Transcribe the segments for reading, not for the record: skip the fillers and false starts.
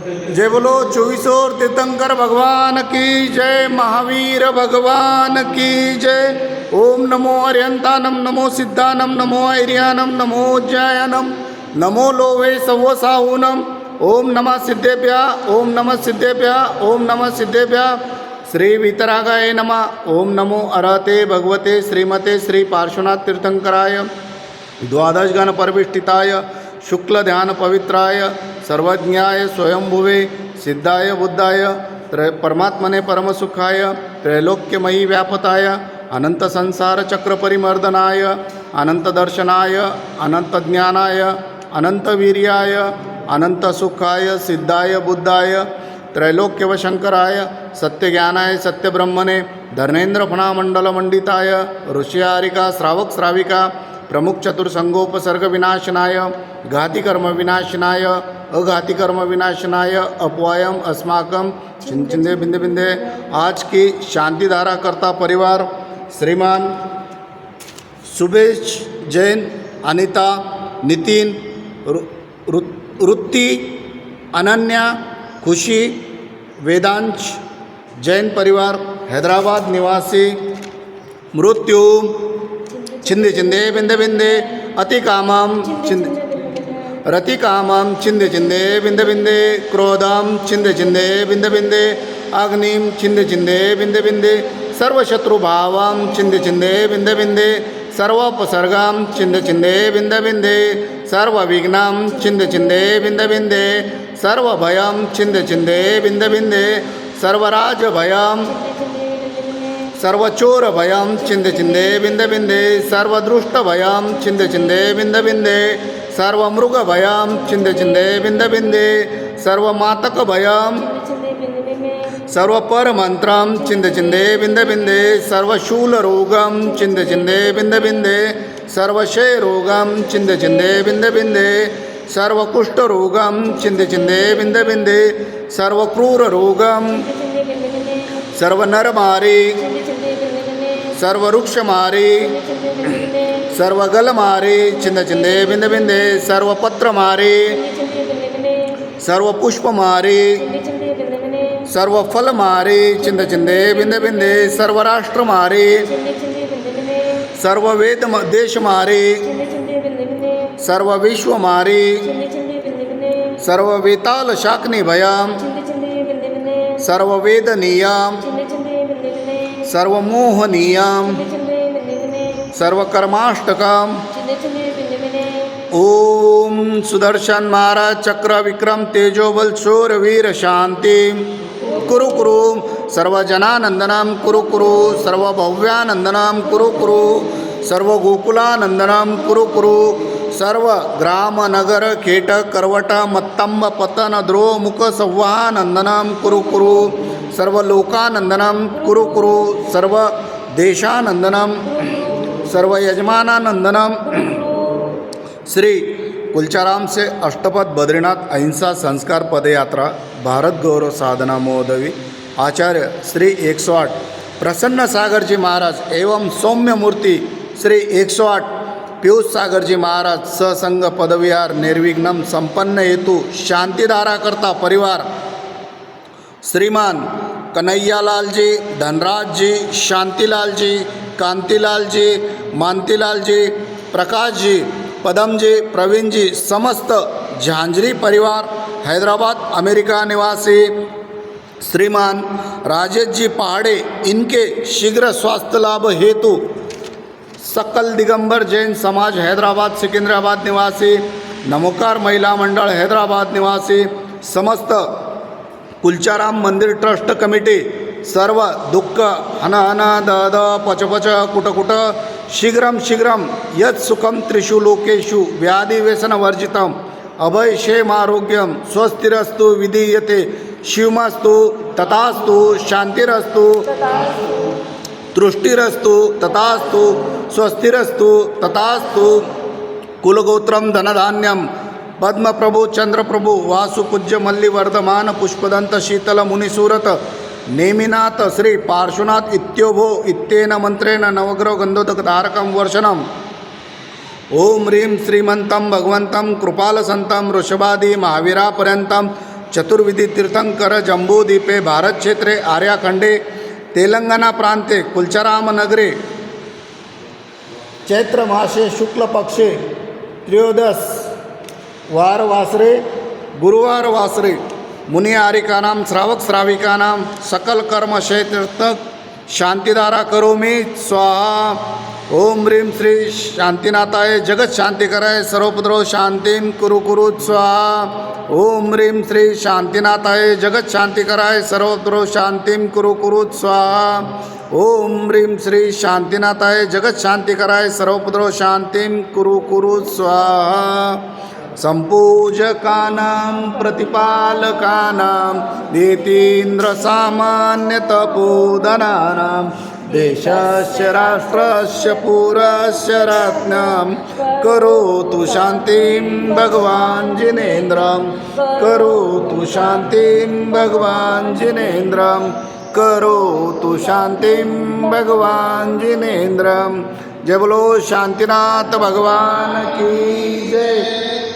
जय बोलो चौबीसोर तीर्थंकर भगवान की जय, महावीर भगवान की जय। ओम नमो अर्यंतानम, नमो सिद्धानम, नमो ऐर्यानम, नमो जयानम, नमो लोवे सवसाहूनम। ओम नमः सिद्धेभ्य, ओम नमः सिद्धेभ्य, ओम नमः सिद्धेभ्य। श्री वितरागाय नमः। ओम नमो अरहते भगवते श्रीमते श्री पार्श्वनाथ तीर्थंकराय द्वादश गण परिविष्टिताय शुक्ल ध्यान पवित्राय सर्वज्ञाय स्वयंभुवे सिद्धाय बुद्धाय परमात्मने परमसुखाय त्रैलोक्यमयी व्यापताय अनंत संसार चक्र परिमर्दनाय अनंत दर्शनाय अनंत ज्ञानाय अनंत वीर्याय अनंत सुखाय सिद्धाय बुद्धाय त्रैलोक्यवशंकराय सत्यज्ञानाय सत्यब्रह्मणे धर्मेंद्र फणामंडल मंडिताय ऋषियारिका श्रावक श्राविका प्रमुख चतुर्संगोपसर्ग विनाशनाय घातिकर्म विनाशनाय अघातिकर्म विनाशनाय अपवायम अस्माकम चिंचिंदे बिंदे बिंदे। आज की शांति धारा करता परिवार श्रीमान सुबेश जैन, अनिता, नितिन, रुत्ती, अनन्या, खुशी, वेदांश जैन परिवार हैदराबाद निवासी मृत्यु छिंदे छिंदे बिंदे बिंदे अतिकामम छिंदे रतिकामम छिंदे छिंदे बिंदे बिंदे क्रोधम छिंदे छिंदे बिंदे बिंदे अग्निम छिंदे छिंदे बिंदे बिंदे सर्वशत्रुभावम छिंदे छिंदे बिंदे बिंदे सर्वोपसर्गम छिंदे छिंदे बिंदे बिंदे सर्वविघ्नं छिंदे छिंदे बिंदे बिंदे सर्वभयं छिंदे छिंदे बिंदे बिंदे सर्वराजभयं सर्वचोरभयं छिंदे छिंदे बिंदे बिंदे सर्वदृष्टभयं छिंदे छिंदे बिंदे बिंदे सर्वमृगभयं छिंदे छिंदे बिंदे बिंदे सर्वमातकभयं सर्वपरमन्त्रं छिंदे छिंदे बिंदे बिंदे सर्वशूलरोगं छिंदे छिंदे बिंदे बिंदे सर्वक्षयरोगं छिंदे छिंदे बिंदे बिंदे सर्वकुष्ठरोगं छिंदे छिंदे बिंदे बिंदे सर्वक्रूररोगं सर्वनरमारी सर्ववृक्षमारी सर्वगलमारी छिंदे छिंदे बिंदे बिंदे सर्वपत्रमारी सर्वपुष्पमारी सर्वफलमारी छिंदे छिंदे बिंदे बिंदे सर्वराष्ट्रमारी सर्ववेददेशमारी सर्वविश्वमारी सर्ववेतालशाक्निभयं सर्ववेदनीयं सर्वमोहनीयं सर्वकर्माष्टकं। ओम सुदर्शन महाराज चक्र विक्रम तेजोबल शूरवीर शांति कुरु कुरु सर्वजनानंदनम कुरु कुरु सर्वभव्यानंदनम कुरु कुरु सर्वगोकुलानंदनम कुरु कुरु सर्व ग्राम नगर खेट करवट मत्तंब पतन द्रोह मुख संवाहानंदनम कुरु कुरु सर्वलोकानंदनम कुरु कुरु सर्व देशानंदनम सर्व यजमानानंदनम। श्री कुलचाराम से अष्टपद बद्रीनाथ अहिंसा संस्कार पदयात्रा भारत गौरव साधना महोदवी आचार्य श्री 108 प्रसन्न सागर जी महाराज एवं सौम्य मूर्ति श्री 108 पीयूष सागर जी महाराज ससंग पदविहार निर्विघ्नं संपन्न हेतु शांतिधारा करता परिवार श्रीमान कन्हैयालाल जी, धनराज जी, शांतिलाल जी, कांतिलाल जी, मानतीलाल जी, प्रकाश जी, पदम जी, प्रवीण जी, समस्त झांझरी परिवार हैदराबाद अमेरिका निवासी श्रीमान राजेश जी पहाड़े इनके शीघ्र स्वास्थ्य लाभ हेतु सकल दिगंबर जैन समाज हैदराबाद सिकंदराबाद निवासी नमोकार महिला मंडल हैदराबाद निवासी समस्त कुलचाराम मंदिर ट्रस्ट कमिटी सर्व दुःख हन हन दद पच पच कुट कुट शीघ्रं शीघ्रं यत् सुखं त्रिषु लोकेषु व्याधि व्यसन वर्जितम अभय क्षेम आरोग्यम स्वस्तिरस्तु विधीयते शिवमस्तु तथास्तु शांतिरस्तु तुष्टिरस्तु तथास्तु स्वस्तिरस्तु तथास्तु कुलगोत्रम धनधान्यम पद्मप्रभु चंद्रप्रभु वासुपूज्य मल्लिवर्धमान पुष्पदंत शीतल मुनिसूरत नेमिनाथ श्री पार्श्वनाथ इत्योभो इत्येन मंत्रेण नवग्रह गंधोदक धारकं वर्षणम। ओम ह्रीं श्रीमंतं भगवंतं कृपालसंतं ऋषभादि महावीरापर्यंतं चतुर्विधि तीर्थंकर जम्बूद्वीपे भारत क्षेत्रे आर्याखंडे तेलंगाना प्रांते कुलचाराम नगरे चैत्र मासे शुक्ल पक्षे त्रयोदश वार वासरे गुरुवार वासरे मुनि आरिकानां श्रावक श्राविकानां सकल कर्म क्षेत्रतक शांतिधारा करोमि स्वाहा। ओम ह्रीं श्री शांतिनाथाय जगत शांति कराय सर्वोपद्रव शांतिं कुरु कुरु स्वाहा। ओम ह्रीं श्री शांतिनाथाय जगत शांति कराय सर्वोपद्रव शांतिं कुरु कुरु स्वाहा। ओम ह्रीं श्री शांतिनाथाय जगत शांति कराय सर्वोपद्रव शांतिं कुरु कुरु स्वाहा। संपूजकानां प्रतिपालकानां नीतीन्द्र सामान्य तपोधनानां देशस्य राष्ट्रस्य पुरस्य रत्नं करोतु शान्तिं भगवान् जिनेन्द्रं करोतु शान्तिं भगवान् जिनेन्द्रं करोतु शान्तिं भगवान् जिनेन्द्रं। जय बोलो शांतिनाथ भगवान की जय।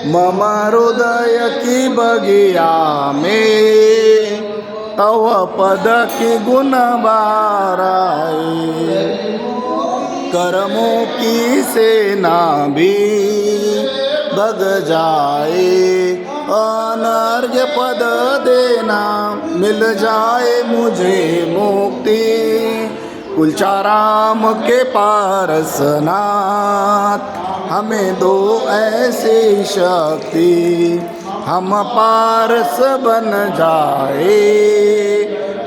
मम हृदय की बगिया में तव पद की गुण बाराए कर्मों की सेना भी भग जाए अनर्घ्य पद देना मिल जाए मुझे मुक्ति कुलचाराम के पारसनाथ हमें दो ऐसी शक्ति हम पारस बन जाए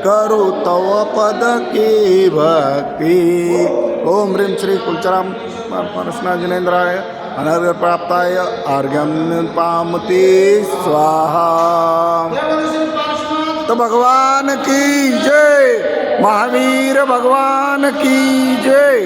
करो तव पद की भक्ति। ओम ह्रीं श्री कुलचाराम पारसनाथ जिनेन्द्राय अनर्घ्य प्राप्ताय अर्घ्यं पामति स्वाहा। तो भगवान की जय, महावीर भगवान की जय।